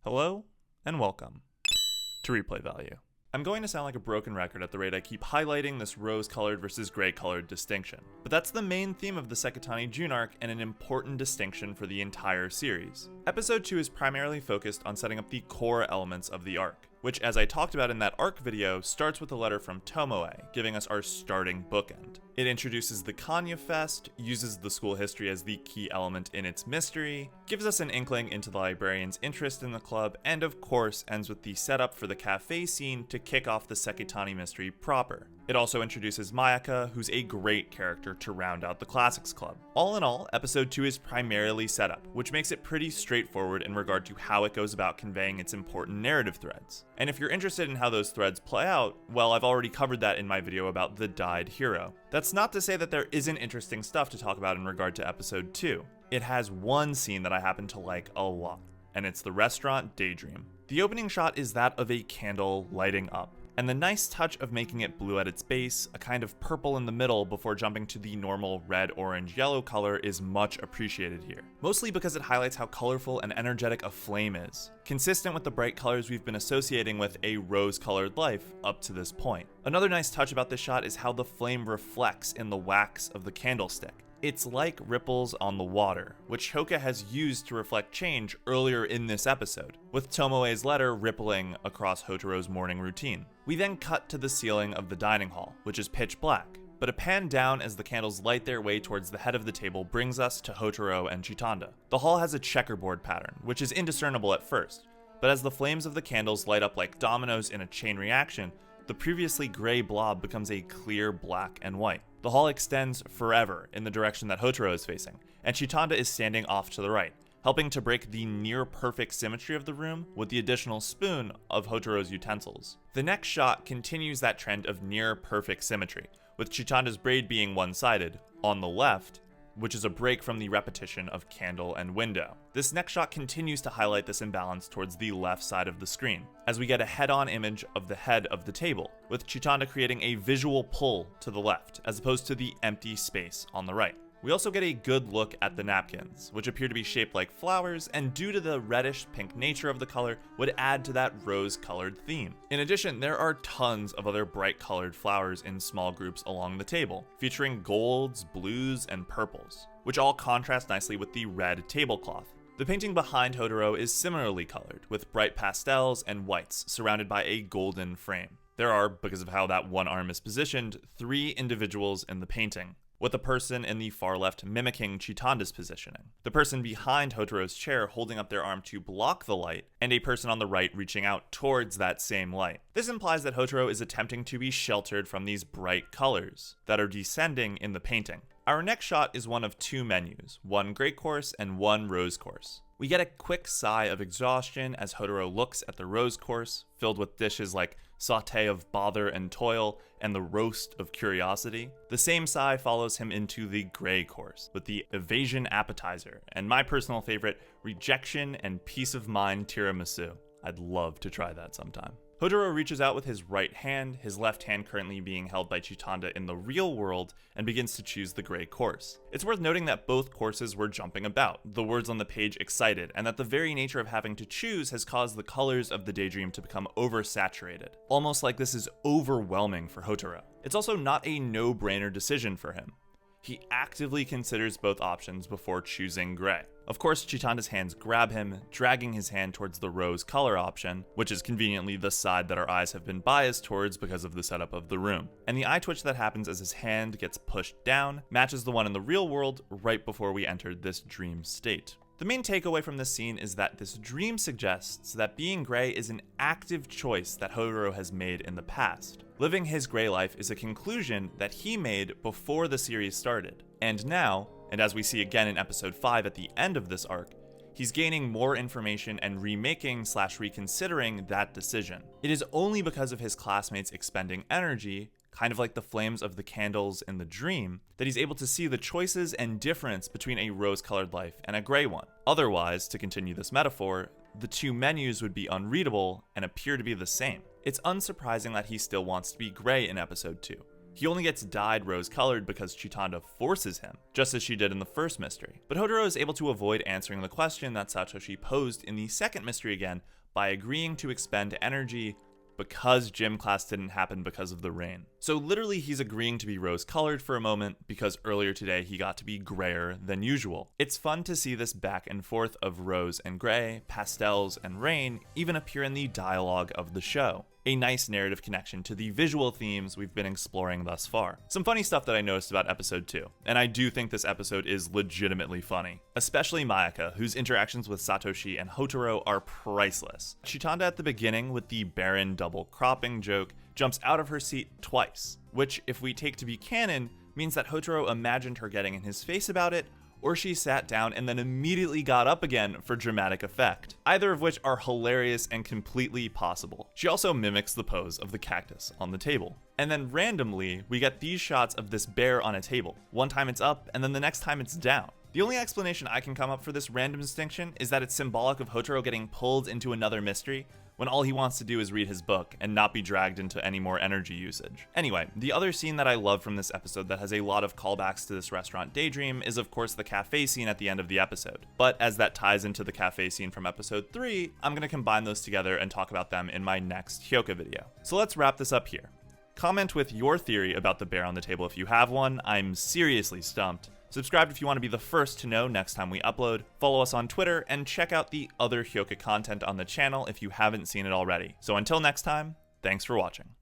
Hello, and welcome to Replay Value. I'm going to sound like a broken record at the rate I keep highlighting this rose-colored versus gray-colored distinction, but that's the main theme of the Sekitani June arc and an important distinction for the entire series. Episode 2 is primarily focused on setting up the core elements of the arc, which, as I talked about in that arc video, starts with a letter from Tomoe, giving us our starting bookend. It introduces the Kanya Fest, uses the school history as the key element in its mystery, gives us an inkling into the librarian's interest in the club, and of course ends with the setup for the cafe scene to kick off the Sekitani mystery proper. It also introduces Mayaka, who's a great character to round out the Classics Club. All in all, episode 2 is primarily setup, which makes it pretty straightforward in regard to how it goes about conveying its important narrative threads. And if you're interested in how those threads play out, well, I've already covered that in my video about the dyed hero. That's not to say that there isn't interesting stuff to talk about in regard to episode 2. It has one scene that I happen to like a lot, and it's the restaurant Daydream. The opening shot is that of a candle lighting up, and the nice touch of making it blue at its base, a kind of purple in the middle before jumping to the normal red, orange, yellow color is much appreciated here. Mostly because it highlights how colorful and energetic a flame is, consistent with the bright colors we've been associating with a rose-colored life up to this point. Another nice touch about this shot is how the flame reflects in the wax of the candlestick. It's like ripples on the water, which Hyouka has used to reflect change earlier in this episode, with Tomoe's letter rippling across Hotarou's morning routine. We then cut to the ceiling of the dining hall, which is pitch black, but a pan down as the candles light their way towards the head of the table brings us to Houtarou and Chitanda. The hall has a checkerboard pattern, which is indiscernible at first, but as the flames of the candles light up like dominoes in a chain reaction, the previously gray blob becomes a clear black and white. The hall extends forever in the direction that Houtarou is facing, and Chitanda is standing off to the right, helping to break the near-perfect symmetry of the room with the additional spoon of Hotarou's utensils. The next shot continues that trend of near-perfect symmetry, with Chitanda's braid being one-sided, on the left, which is a break from the repetition of candle and window. This next shot continues to highlight this imbalance towards the left side of the screen, as we get a head-on image of the head of the table, with Chitanda creating a visual pull to the left, as opposed to the empty space on the right. We also get a good look at the napkins, which appear to be shaped like flowers, and due to the reddish-pink nature of the color, would add to that rose-colored theme. In addition, there are tons of other bright-colored flowers in small groups along the table, featuring golds, blues, and purples, which all contrast nicely with the red tablecloth. The painting behind Houtarou is similarly colored, with bright pastels and whites surrounded by a golden frame. There are, because of how that one arm is positioned, 3 individuals in the painting, with the person in the far left mimicking Chitanda's positioning, the person behind Hotarou's chair holding up their arm to block the light, and a person on the right reaching out towards that same light. This implies that Houtarou is attempting to be sheltered from these bright colors that are descending in the painting. Our next shot is one of 2 menus, one gray course and one rose course. We get a quick sigh of exhaustion as Houtarou looks at the rose course, filled with dishes like sauté of bother and toil and the roast of curiosity. The same sigh follows him into the gray course, with the evasion appetizer, and my personal favorite, rejection and peace of mind tiramisu. I'd love to try that sometime. Houtarou reaches out with his right hand, his left hand currently being held by Chitanda in the real world, and begins to choose the gray course. It's worth noting that both courses were jumping about, the words on the page excited, and that the very nature of having to choose has caused the colors of the Daydream to become oversaturated, almost like this is overwhelming for Houtarou. It's also not a no-brainer decision for him. He actively considers both options before choosing gray. Of course, Chitanda's hands grab him, dragging his hand towards the rose color option, which is conveniently the side that our eyes have been biased towards because of the setup of the room. And the eye twitch that happens as his hand gets pushed down matches the one in the real world right before we entered this dream state. The main takeaway from this scene is that this dream suggests that being gray is an active choice that Houtarou has made in the past. Living his gray life is a conclusion that he made before the series started. And now, and as we see again in episode 5 at the end of this arc, he's gaining more information and remaking/reconsidering that decision. It is only because of his classmates expending energy, kind of like the flames of the candles in the dream, that he's able to see the choices and difference between a rose-colored life and a gray one. Otherwise, to continue this metaphor, the 2 menus would be unreadable and appear to be the same. It's unsurprising that he still wants to be gray in episode 2. He only gets dyed rose-colored because Chitanda forces him, just as she did in the first mystery. But Houtarou is able to avoid answering the question that Satoshi posed in the second mystery again by agreeing to expend energy because gym class didn't happen because of the rain. So literally he's agreeing to be rose-colored for a moment because earlier today he got to be grayer than usual. It's fun to see this back and forth of rose and gray, pastels and rain even appear in the dialogue of the show. A nice narrative connection to the visual themes we've been exploring thus far. Some funny stuff that I noticed about episode 2, and I do think this episode is legitimately funny. Especially Mayaka, whose interactions with Satoshi and Houtarou are priceless. Chitanda at the beginning with the barren double cropping joke jumps out of her seat twice, which if we take to be canon, means that Houtarou imagined her getting in his face about it, or she sat down and then immediately got up again for dramatic effect. Either of which are hilarious and completely possible. She also mimics the pose of the cactus on the table. And then randomly, we get these shots of this bear on a table. One time it's up, and then the next time it's down. The only explanation I can come up for this random distinction is that it's symbolic of Houtarou getting pulled into another mystery when all he wants to do is read his book and not be dragged into any more energy usage. Anyway, the other scene that I love from this episode that has a lot of callbacks to this restaurant Daydream is of course the cafe scene at the end of the episode. But as that ties into the cafe scene from episode 3, I'm going to combine those together and talk about them in my next Hyouka video. So let's wrap this up here. Comment with your theory about the bear on the table if you have one. I'm seriously stumped. Subscribe if you want to be the first to know next time we upload, follow us on Twitter, and check out the other Hyouka content on the channel if you haven't seen it already. So until next time, thanks for watching.